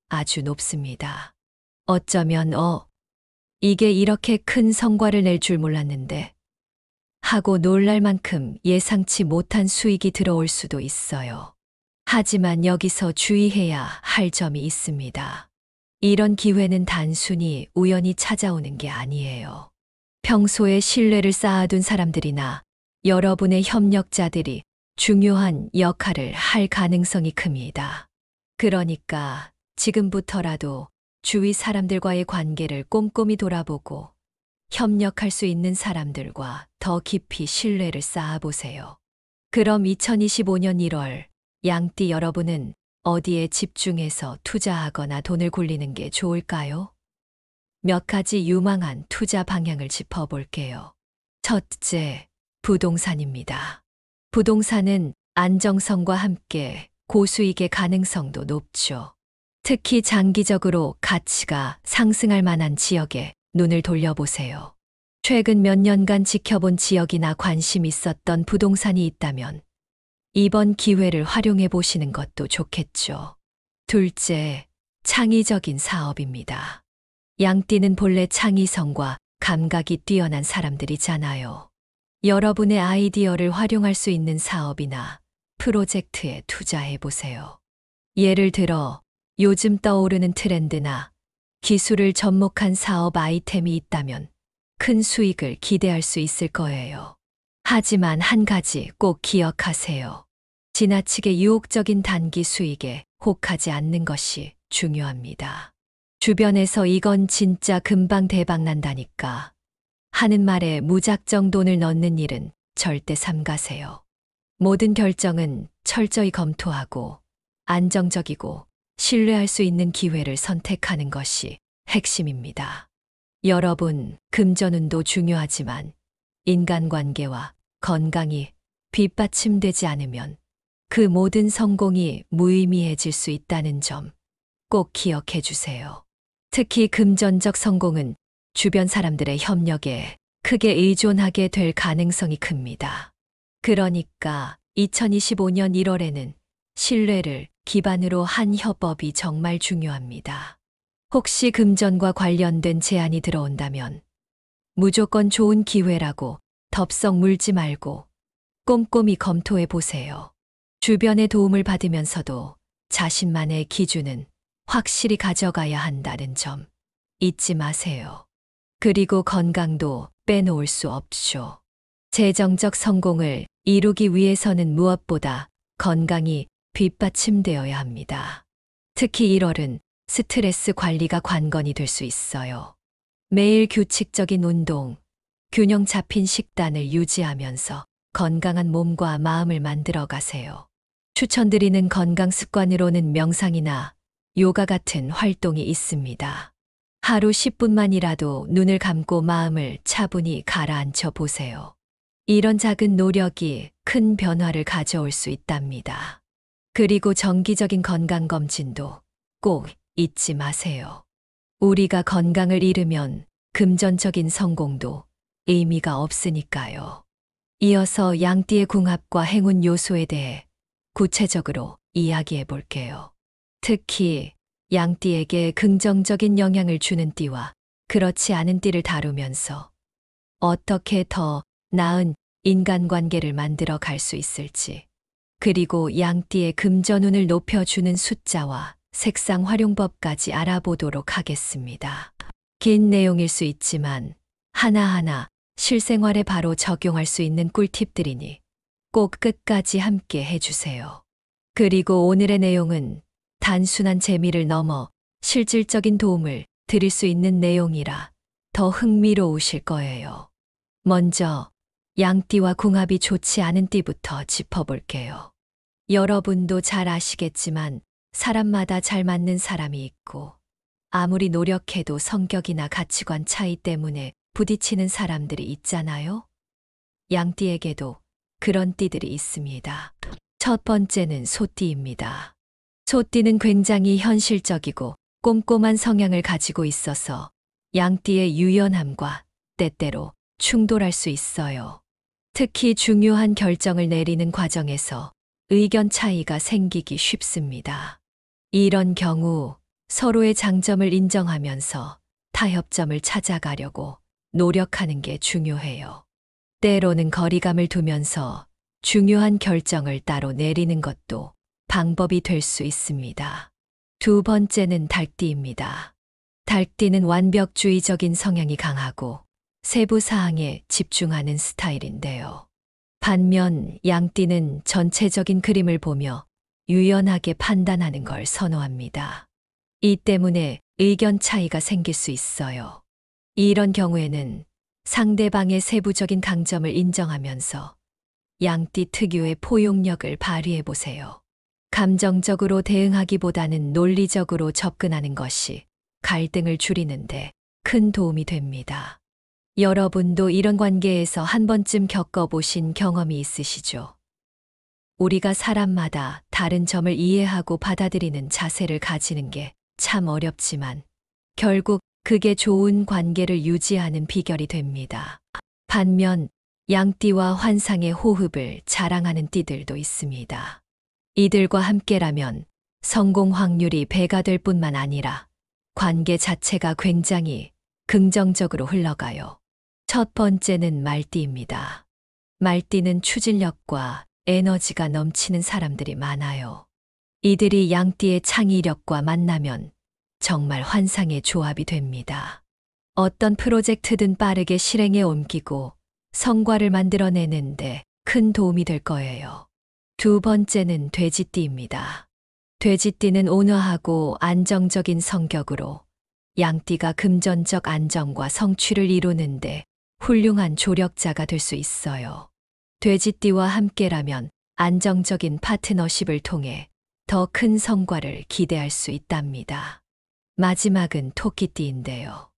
S1: 아주 높습니다. 어쩌면 이게 이렇게 큰 성과를 낼 줄 몰랐는데 하고 놀랄 만큼 예상치 못한 수익이 들어올 수도 있어요. 하지만 여기서 주의해야 할 점이 있습니다. 이런 기회는 단순히 우연히 찾아오는 게 아니에요. 평소에 신뢰를 쌓아둔 사람들이나 여러분의 협력자들이 중요한 역할을 할 가능성이 큽니다. 그러니까 지금부터라도 주위 사람들과의 관계를 꼼꼼히 돌아보고 협력할 수 있는 사람들과 더 깊이 신뢰를 쌓아보세요. 그럼 2025년 1월 양띠 여러분은 어디에 집중해서 투자하거나 돈을 굴리는 게 좋을까요? 몇 가지 유망한 투자 방향을 짚어볼게요. 첫째, 부동산입니다. 부동산은 안정성과 함께 고수익의 가능성도 높죠. 특히 장기적으로 가치가 상승할 만한 지역에 눈을 돌려보세요. 최근 몇 년간 지켜본 지역이나 관심 있었던 부동산이 있다면 이번 기회를 활용해 보시는 것도 좋겠죠. 둘째, 창의적인 사업입니다. 양띠는 본래 창의성과 감각이 뛰어난 사람들이잖아요. 여러분의 아이디어를 활용할 수 있는 사업이나 프로젝트에 투자해 보세요. 예를 들어 요즘 떠오르는 트렌드나 기술을 접목한 사업 아이템이 있다면 큰 수익을 기대할 수 있을 거예요. 하지만 한 가지 꼭 기억하세요. 지나치게 유혹적인 단기 수익에 혹하지 않는 것이 중요합니다. 주변에서 이건 진짜 금방 대박 난다니까 하는 말에 무작정 돈을 넣는 일은 절대 삼가세요. 모든 결정은 철저히 검토하고 안정적이고 신뢰할 수 있는 기회를 선택하는 것이 핵심입니다. 여러분, 금전운도 중요하지만 인간관계와 건강이 뒷받침되지 않으면 그 모든 성공이 무의미해질 수 있다는 점 꼭 기억해 주세요. 특히 금전적 성공은 주변 사람들의 협력에 크게 의존하게 될 가능성이 큽니다. 그러니까 2025년 1월에는 신뢰를 기반으로 한 협업이 정말 중요합니다. 혹시 금전과 관련된 제안이 들어온다면 무조건 좋은 기회라고 덥석 물지 말고 꼼꼼히 검토해 보세요. 주변의 도움을 받으면서도 자신만의 기준은 확실히 가져가야 한다는 점 잊지 마세요. 그리고 건강도 빼놓을 수 없죠. 재정적 성공을 이루기 위해서는 무엇보다 건강이 뒷받침되어야 합니다. 특히 1월은 스트레스 관리가 관건이 될 수 있어요. 매일 규칙적인 운동, 균형 잡힌 식단을 유지하면서 건강한 몸과 마음을 만들어 가세요. 추천드리는 건강 습관으로는 명상이나 요가 같은 활동이 있습니다. 하루 10분만이라도 눈을 감고 마음을 차분히 가라앉혀 보세요. 이런 작은 노력이 큰 변화를 가져올 수 있답니다. 그리고 정기적인 건강검진도 꼭 잊지 마세요. 우리가 건강을 잃으면 금전적인 성공도 의미가 없으니까요. 이어서 양띠의 궁합과 행운 요소에 대해 구체적으로 이야기해 볼게요. 특히 양띠에게 긍정적인 영향을 주는 띠와 그렇지 않은 띠를 다루면서 어떻게 더 나은 인간관계를 만들어 갈 수 있을지, 그리고 양띠의 금전운을 높여주는 숫자와 색상 활용법까지 알아보도록 하겠습니다. 긴 내용일 수 있지만 하나하나 실생활에 바로 적용할 수 있는 꿀팁들이니 꼭 끝까지 함께 해주세요. 그리고 오늘의 내용은 단순한 재미를 넘어 실질적인 도움을 드릴 수 있는 내용이라 더 흥미로우실 거예요. 먼저 양띠와 궁합이 좋지 않은 띠부터 짚어볼게요. 여러분도 잘 아시겠지만 사람마다 잘 맞는 사람이 있고 아무리 노력해도 성격이나 가치관 차이 때문에 부딪히는 사람들이 있잖아요. 양띠에게도 그런 띠들이 있습니다. 첫 번째는 소띠입니다. 소띠는 굉장히 현실적이고 꼼꼼한 성향을 가지고 있어서 양띠의 유연함과 때때로 충돌할 수 있어요. 특히 중요한 결정을 내리는 과정에서 의견 차이가 생기기 쉽습니다. 이런 경우 서로의 장점을 인정하면서 타협점을 찾아가려고 노력하는 게 중요해요. 때로는 거리감을 두면서 중요한 결정을 따로 내리는 것도 방법이 될 수 있습니다. 두 번째는 닭띠입니다. 닭띠는 완벽주의적인 성향이 강하고 세부 사항에 집중하는 스타일인데요. 반면 양띠는 전체적인 그림을 보며 유연하게 판단하는 걸 선호합니다. 이 때문에 의견 차이가 생길 수 있어요. 이런 경우에는 상대방의 세부적인 강점을 인정하면서 양띠 특유의 포용력을 발휘해 보세요. 감정적으로 대응하기보다는 논리적으로 접근하는 것이 갈등을 줄이는데 큰 도움이 됩니다. 여러분도 이런 관계에서 한 번쯤 겪어보신 경험이 있으시죠? 우리가 사람마다 다른 점을 이해하고 받아들이는 자세를 가지는 게 참 어렵지만 결국 그게 좋은 관계를 유지하는 비결이 됩니다. 반면 양띠와 환상의 호흡을 자랑하는 띠들도 있습니다. 이들과 함께라면 성공 확률이 배가 될 뿐만 아니라 관계 자체가 굉장히 긍정적으로 흘러가요. 첫 번째는 말띠입니다. 말띠는 추진력과 에너지가 넘치는 사람들이 많아요. 이들이 양띠의 창의력과 만나면 정말 환상의 조합이 됩니다. 어떤 프로젝트든 빠르게 실행에 옮기고 성과를 만들어내는데 큰 도움이 될 거예요. 두 번째는 돼지띠입니다. 돼지띠는 온화하고 안정적인 성격으로 양띠가 금전적 안정과 성취를 이루는데 훌륭한 조력자가 될 수 있어요. 돼지띠와 함께라면 안정적인 파트너십을 통해 더 큰 성과를 기대할 수 있답니다. 마지막은 토끼띠인데요.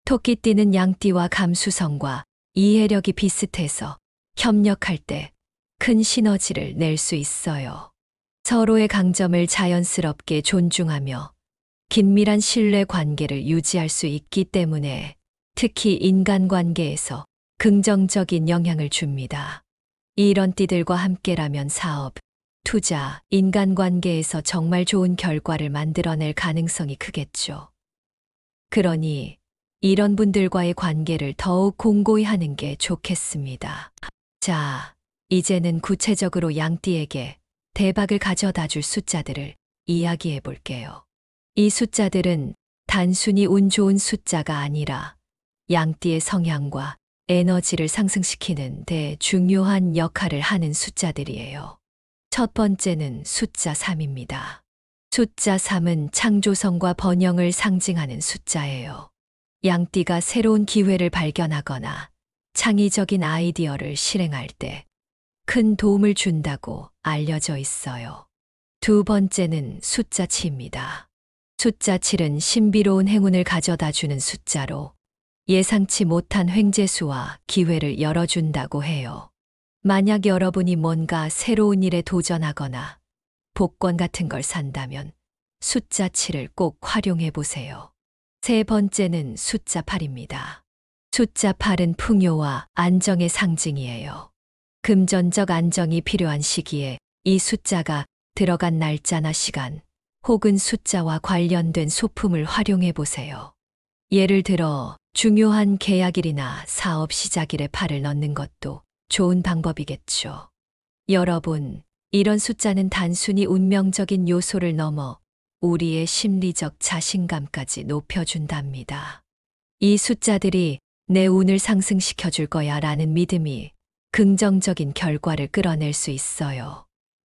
S1: 토끼띠는 양띠와 감수성과 이해력이 비슷해서 협력할 때 큰 시너지를 낼 수 있어요. 서로의 강점을 자연스럽게 존중하며 긴밀한 신뢰 관계를 유지할 수 있기 때문에 특히 인간관계에서 긍정적인 영향을 줍니다. 이런 띠들과 함께라면 사업, 투자, 인간관계에서 정말 좋은 결과를 만들어낼 가능성이 크겠죠. 그러니 이런 분들과의 관계를 더욱 공고히 하는 게 좋겠습니다. 자, 이제는 구체적으로 양띠에게 대박을 가져다 줄 숫자들을 이야기해 볼게요. 이 숫자들은 단순히 운 좋은 숫자가 아니라 양띠의 성향과 에너지를 상승시키는 데 중요한 역할을 하는 숫자들이에요. 첫 번째는 숫자 3입니다. 숫자 3은 창조성과 번영을 상징하는 숫자예요. 양띠가 새로운 기회를 발견하거나 창의적인 아이디어를 실행할 때 큰 도움을 준다고 알려져 있어요. 두 번째는 숫자 7입니다. 숫자 7은 신비로운 행운을 가져다 주는 숫자로 예상치 못한 횡재수와 기회를 열어준다고 해요. 만약 여러분이 뭔가 새로운 일에 도전하거나 복권 같은 걸 산다면 숫자 7을 꼭 활용해 보세요. 세 번째는 숫자 8입니다. 숫자 8은 풍요와 안정의 상징이에요. 금전적 안정이 필요한 시기에 이 숫자가 들어간 날짜나 시간 혹은 숫자와 관련된 소품을 활용해 보세요. 예를 들어 중요한 계약일이나 사업 시작일에 8을 넣는 것도 좋은 방법이겠죠. 여러분, 이런 숫자는 단순히 운명적인 요소를 넘어 우리의 심리적 자신감까지 높여준답니다. 이 숫자들이 내 운을 상승시켜 줄 거야 라는 믿음이 긍정적인 결과를 끌어낼 수 있어요.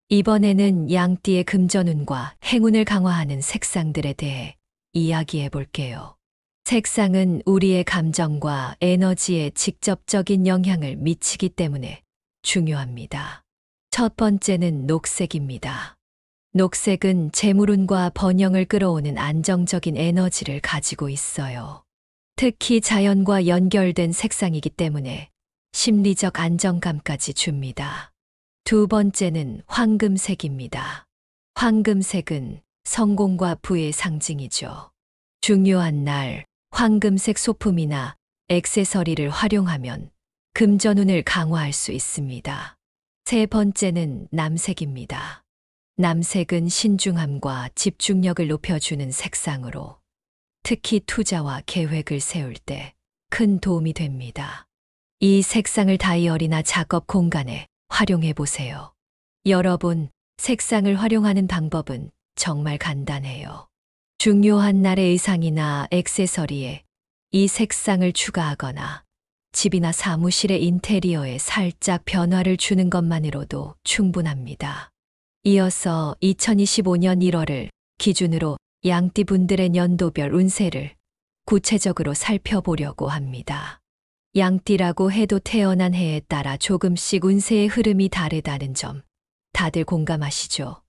S1: 이번에는 양띠의 금전운과 행운을 강화하는 색상들에 대해 이야기해 볼게요. 색상은 우리의 감정과 에너지에 직접적인 영향을 미치기 때문에 중요합니다. 첫 번째는 녹색입니다. 녹색은 재물운과 번영을 끌어오는 안정적인 에너지를 가지고 있어요. 특히 자연과 연결된 색상이기 때문에 심리적 안정감까지 줍니다. 두 번째는 황금색입니다. 황금색은 성공과 부의 상징이죠. 중요한 날, 황금색 소품이나 액세서리를 활용하면 금전운을 강화할 수 있습니다. 세 번째는 남색입니다. 남색은 신중함과 집중력을 높여주는 색상으로 특히 투자와 계획을 세울 때 큰 도움이 됩니다. 이 색상을 다이어리나 작업 공간에 활용해 보세요. 여러분, 색상을 활용하는 방법은 정말 간단해요. 중요한 날의 의상이나 액세서리에 이 색상을 추가하거나 집이나 사무실의 인테리어에 살짝 변화를 주는 것만으로도 충분합니다. 이어서 2025년 1월을 기준으로 양띠분들의 연도별 운세를 구체적으로 살펴보려고 합니다. 양띠라고 해도 태어난 해에 따라 조금씩 운세의 흐름이 다르다는 점 다들 공감하시죠?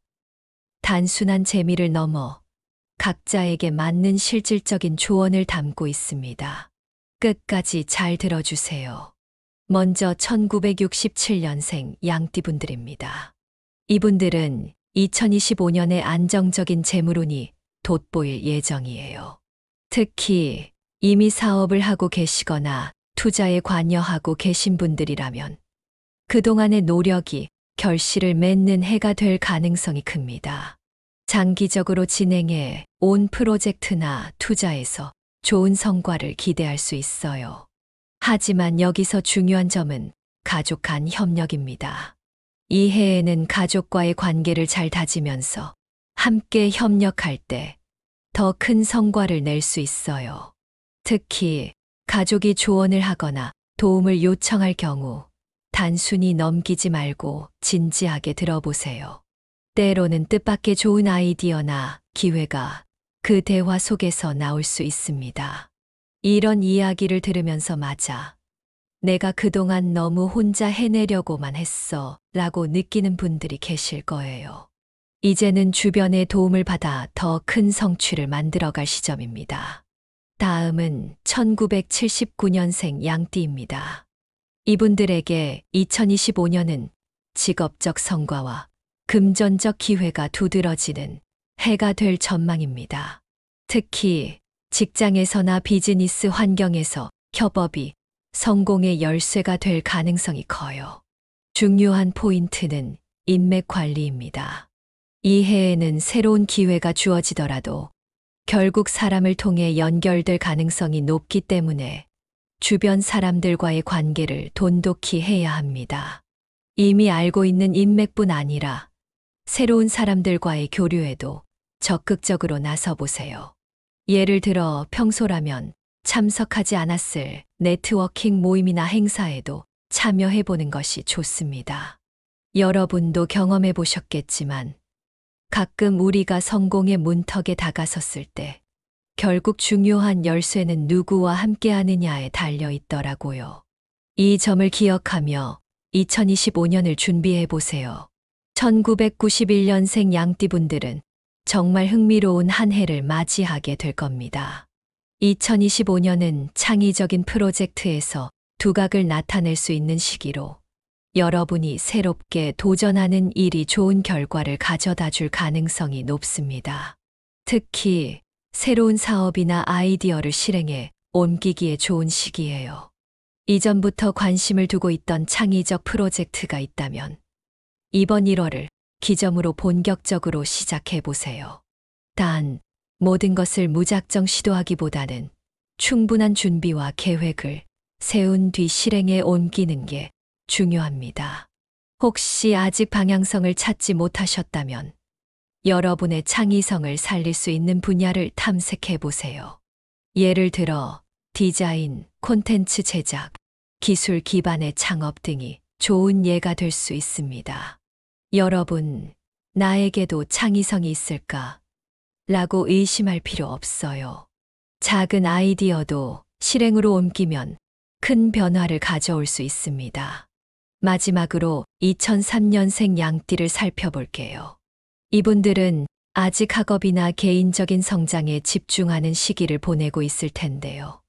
S1: 단순한 재미를 넘어 각자에게 맞는 실질적인 조언을 담고 있습니다. 끝까지 잘 들어주세요. 먼저 1967년생 양띠분들입니다. 이분들은 2025년에 안정적인 재물운이 돋보일 예정이에요. 특히 이미 사업을 하고 계시거나 투자에 관여하고 계신 분들이라면 그동안의 노력이 결실을 맺는 해가 될 가능성이 큽니다. 장기적으로 진행해 온 프로젝트나 투자에서 좋은 성과를 기대할 수 있어요. 하지만 여기서 중요한 점은 가족 간 협력입니다. 이 해에는 가족과의 관계를 잘 다지면서 함께 협력할 때 더 큰 성과를 낼 수 있어요. 특히 가족이 조언을 하거나 도움을 요청할 경우 단순히 넘기지 말고 진지하게 들어보세요. 때로는 뜻밖의 좋은 아이디어나 기회가 그 대화 속에서 나올 수 있습니다. 이런 이야기를 들으면서 맞아. 내가 그동안 너무 혼자 해내려고만 했어 라고 느끼는 분들이 계실 거예요. 이제는 주변의 도움을 받아 더 큰 성취를 만들어갈 시점입니다. 다음은 1979년생 양띠입니다. 이분들에게 2025년은 직업적 성과와 금전적 기회가 두드러지는 해가 될 전망입니다. 특히 직장에서나 비즈니스 환경에서 협업이 성공의 열쇠가 될 가능성이 커요. 중요한 포인트는 인맥 관리입니다. 이 해에는 새로운 기회가 주어지더라도 결국 사람을 통해 연결될 가능성이 높기 때문에 주변 사람들과의 관계를 돈독히 해야 합니다. 이미 알고 있는 인맥뿐 아니라 새로운 사람들과의 교류에도 적극적으로 나서보세요. 예를 들어 평소라면 참석하지 않았을 네트워킹 모임이나 행사에도 참여해보는 것이 좋습니다. 여러분도 경험해 보셨겠지만 가끔 우리가 성공의 문턱에 다가섰을 때 결국 중요한 열쇠는 누구와 함께하느냐에 달려 있더라고요. 이 점을 기억하며 2025년을 준비해 보세요. 1991년생 양띠분들은 정말 흥미로운 한 해를 맞이하게 될 겁니다. 2025년은 창의적인 프로젝트에서 두각을 나타낼 수 있는 시기로 여러분이 새롭게 도전하는 일이 좋은 결과를 가져다 줄 가능성이 높습니다. 특히 새로운 사업이나 아이디어를 실행해 옮기기에 좋은 시기예요. 이전부터 관심을 두고 있던 창의적 프로젝트가 있다면 이번 1월을 기점으로 본격적으로 시작해 보세요. 단, 모든 것을 무작정 시도하기보다는 충분한 준비와 계획을 세운 뒤 실행에 옮기는 게 중요합니다. 혹시 아직 방향성을 찾지 못하셨다면 여러분의 창의성을 살릴 수 있는 분야를 탐색해 보세요. 예를 들어 디자인, 콘텐츠 제작, 기술 기반의 창업 등이 좋은 예가 될 수 있습니다. 여러분, 나에게도 창의성이 있을까? 라고 의심할 필요 없어요. 작은 아이디어도 실행으로 옮기면 큰 변화를 가져올 수 있습니다. 마지막으로 2003년생 양띠를 살펴볼게요. 이분들은 아직 학업이나 개인적인 성장에 집중하는 시기를 보내고 있을 텐데요.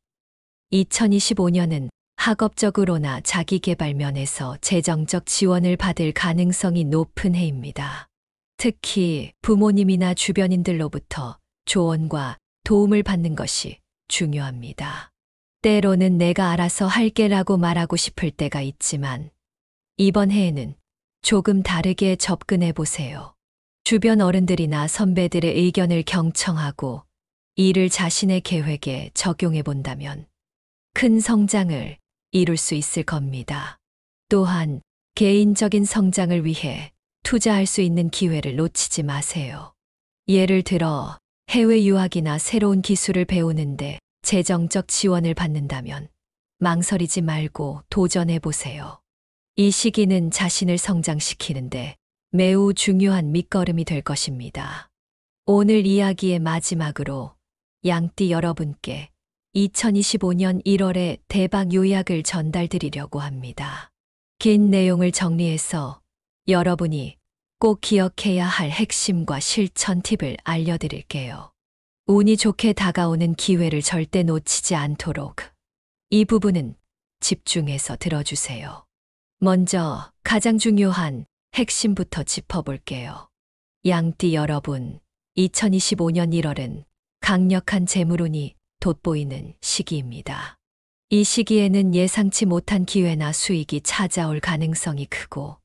S1: 2025년은 학업적으로나 자기계발 면에서 재정적 지원을 받을 가능성이 높은 해입니다. 특히 부모님이나 주변인들로부터 조언과 도움을 받는 것이 중요합니다. 때로는 내가 알아서 할게라고 말하고 싶을 때가 있지만 이번 해에는 조금 다르게 접근해 보세요. 주변 어른들이나 선배들의 의견을 경청하고 이를 자신의 계획에 적용해 본다면 큰 성장을 이룰 수 있을 겁니다. 또한 개인적인 성장을 위해 투자할 수 있는 기회를 놓치지 마세요. 예를 들어 해외 유학이나 새로운 기술을 배우는데 재정적 지원을 받는다면 망설이지 말고 도전해 보세요. 이 시기는 자신을 성장시키는데 매우 중요한 밑거름이 될 것입니다. 오늘 이야기의 마지막으로 양띠 여러분께 2025년 1월의 대박 요약을 전달드리려고 합니다. 긴 내용을 정리해서 여러분이 꼭 기억해야 할 핵심과 실천 팁을 알려드릴게요. 운이 좋게 다가오는 기회를 절대 놓치지 않도록 이 부분은 집중해서 들어주세요. 먼저 가장 중요한 핵심부터 짚어볼게요. 양띠 여러분, 2025년 1월은 강력한 재물운이 돋보이는 시기입니다. 이 시기에는 예상치 못한 기회나 수익이 찾아올 가능성이 크고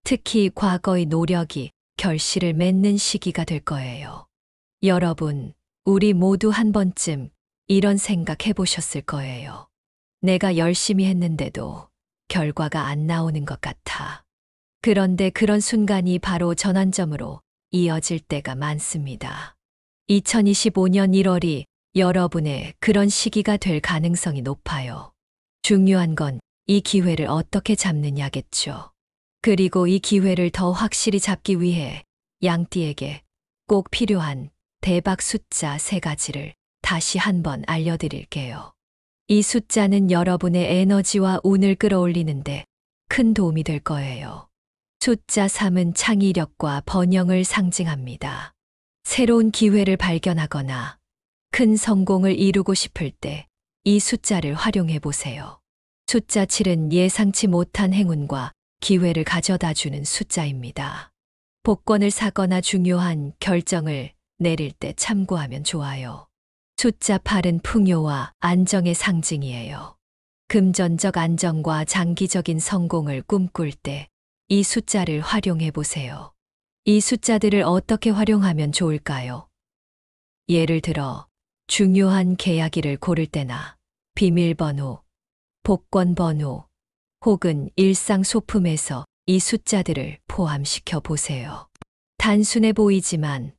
S1: 특히 과거의 노력이 결실을 맺는 시기가 될 거예요. 여러분, 우리 모두 한 번쯤 이런 생각 해보셨을 거예요. 내가 열심히 했는데도 결과가 안 나오는 것 같아. 그런데 그런 순간이 바로 전환점으로 이어질 때가 많습니다. 2025년 1월이 여러분의 그런 시기가 될 가능성이 높아요. 중요한 건 이 기회를 어떻게 잡느냐겠죠. 그리고 이 기회를 더 확실히 잡기 위해 양띠에게 꼭 필요한 대박 숫자 3가지를 다시 한번 알려드릴게요. 이 숫자는 여러분의 에너지와 운을 끌어올리는데 큰 도움이 될 거예요. 숫자 3은 창의력과 번영을 상징합니다. 새로운 기회를 발견하거나 큰 성공을 이루고 싶을 때 이 숫자를 활용해 보세요. 숫자 7은 예상치 못한 행운과 기회를 가져다 주는 숫자입니다. 복권을 사거나 중요한 결정을 내릴 때 참고하면 좋아요. 숫자 8은 풍요와 안정의 상징이에요. 금전적 안정과 장기적인 성공을 꿈꿀 때 이 숫자를 활용해 보세요. 이 숫자들을 어떻게 활용하면 좋을까요? 예를 들어, 중요한 계약일을 고를 때나 비밀번호, 복권번호, 혹은 일상 소품에서 이 숫자들을 포함시켜 보세요. 단순해 보이지만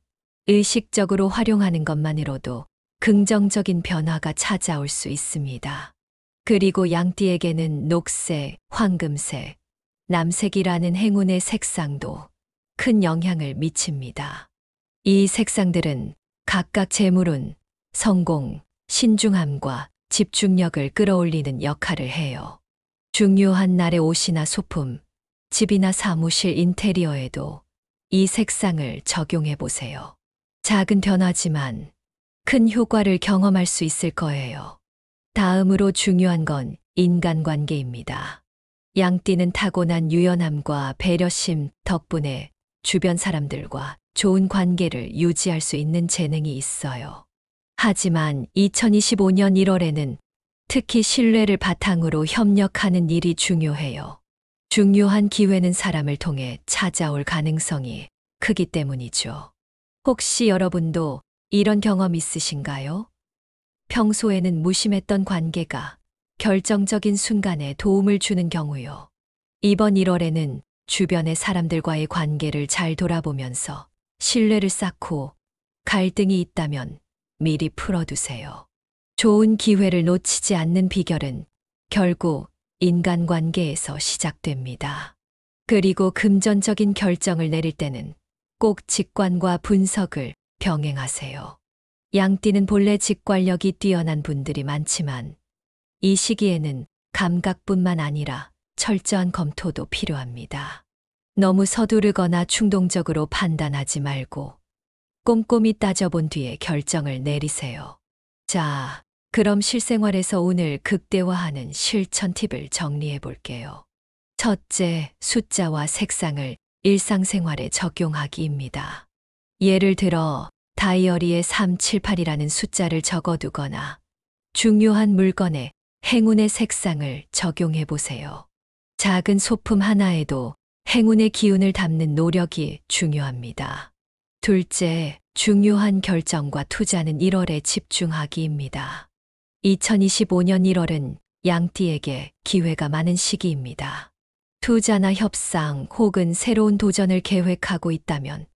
S1: 의식적으로 활용하는 것만으로도 긍정적인 변화가 찾아올 수 있습니다. 그리고 양띠에게는 녹색, 황금색, 남색이라는 행운의 색상도 큰 영향을 미칩니다. 이 색상들은 각각 재물운, 성공, 신중함과 집중력을 끌어올리는 역할을 해요. 중요한 날의 옷이나 소품, 집이나 사무실 인테리어에도 이 색상을 적용해 보세요. 작은 변화지만 큰 효과를 경험할 수 있을 거예요. 다음으로 중요한 건 인간관계입니다. 양띠는 타고난 유연함과 배려심 덕분에 주변 사람들과 좋은 관계를 유지할 수 있는 재능이 있어요. 하지만 2025년 1월에는 특히 신뢰를 바탕으로 협력하는 일이 중요해요. 중요한 기회는 사람을 통해 찾아올 가능성이 크기 때문이죠. 혹시 여러분도 이런 경험 있으신가요? 평소에는 무심했던 관계가 결정적인 순간에 도움을 주는 경우요. 이번 1월에는 주변의 사람들과의 관계를 잘 돌아보면서 신뢰를 쌓고 갈등이 있다면 미리 풀어두세요. 좋은 기회를 놓치지 않는 비결은 결국 인간관계에서 시작됩니다. 그리고 금전적인 결정을 내릴 때는 꼭 직관과 분석을 병행하세요. 양띠는 본래 직관력이 뛰어난 분들이 많지만 이 시기에는 감각뿐만 아니라 철저한 검토도 필요합니다. 너무 서두르거나 충동적으로 판단하지 말고 꼼꼼히 따져본 뒤에 결정을 내리세요. 자, 그럼 실생활에서 오늘 극대화하는 실천 팁을 정리해 볼게요. 첫째, 숫자와 색상을 일상생활에 적용하기입니다. 예를 들어 다이어리에 378이라는 숫자를 적어두거나 중요한 물건에 행운의 색상을 적용해 보세요. 작은 소품 하나에도 행운의 기운을 담는 노력이 중요합니다. 둘째, 중요한 결정과 투자는 1월에 집중하기입니다. 2025년 1월은 양띠에게 기회가 많은 시기입니다. 투자나 협상 혹은 새로운 도전을 계획하고 있다면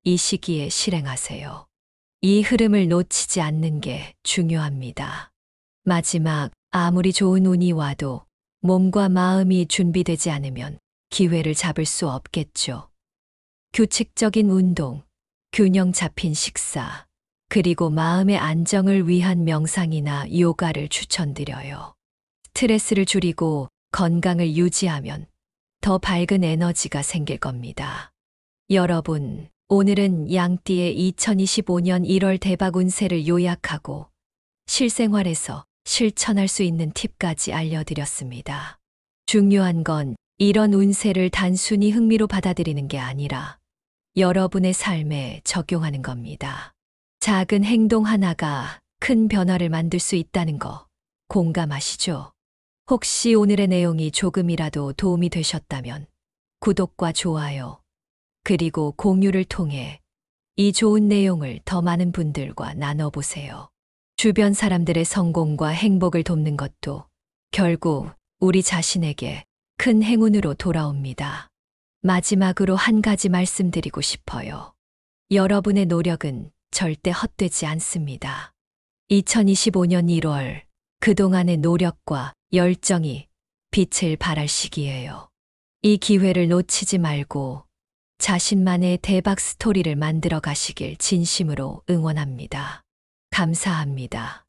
S1: 이 시기에 실행하세요. 이 흐름을 놓치지 않는 게 중요합니다. 마지막, 아무리 좋은 운이 와도 몸과 마음이 준비되지 않으면 기회를 잡을 수 없겠죠. 규칙적인 운동, 균형 잡힌 식사, 그리고 마음의 안정을 위한 명상이나 요가를 추천드려요. 스트레스를 줄이고 건강을 유지하면 더 밝은 에너지가 생길 겁니다. 여러분, 오늘은 양띠의 2025년 1월 대박 운세를 요약하고 실생활에서 실천할 수 있는 팁까지 알려드렸습니다. 중요한 건 이런 운세를 단순히 흥미로 받아들이는 게 아니라 여러분의 삶에 적용하는 겁니다. 작은 행동 하나가 큰 변화를 만들 수 있다는 거 공감하시죠? 혹시 오늘의 내용이 조금이라도 도움이 되셨다면 구독과 좋아요, 그리고 공유를 통해 이 좋은 내용을 더 많은 분들과 나눠보세요. 주변 사람들의 성공과 행복을 돕는 것도 결국 우리 자신에게 큰 행운으로 돌아옵니다. 마지막으로 한 가지 말씀드리고 싶어요. 여러분의 노력은 절대 헛되지 않습니다. 2025년 1월, 그동안의 노력과 열정이 빛을 발할 시기예요. 이 기회를 놓치지 말고 자신만의 대박 스토리를 만들어 가시길 진심으로 응원합니다. 감사합니다.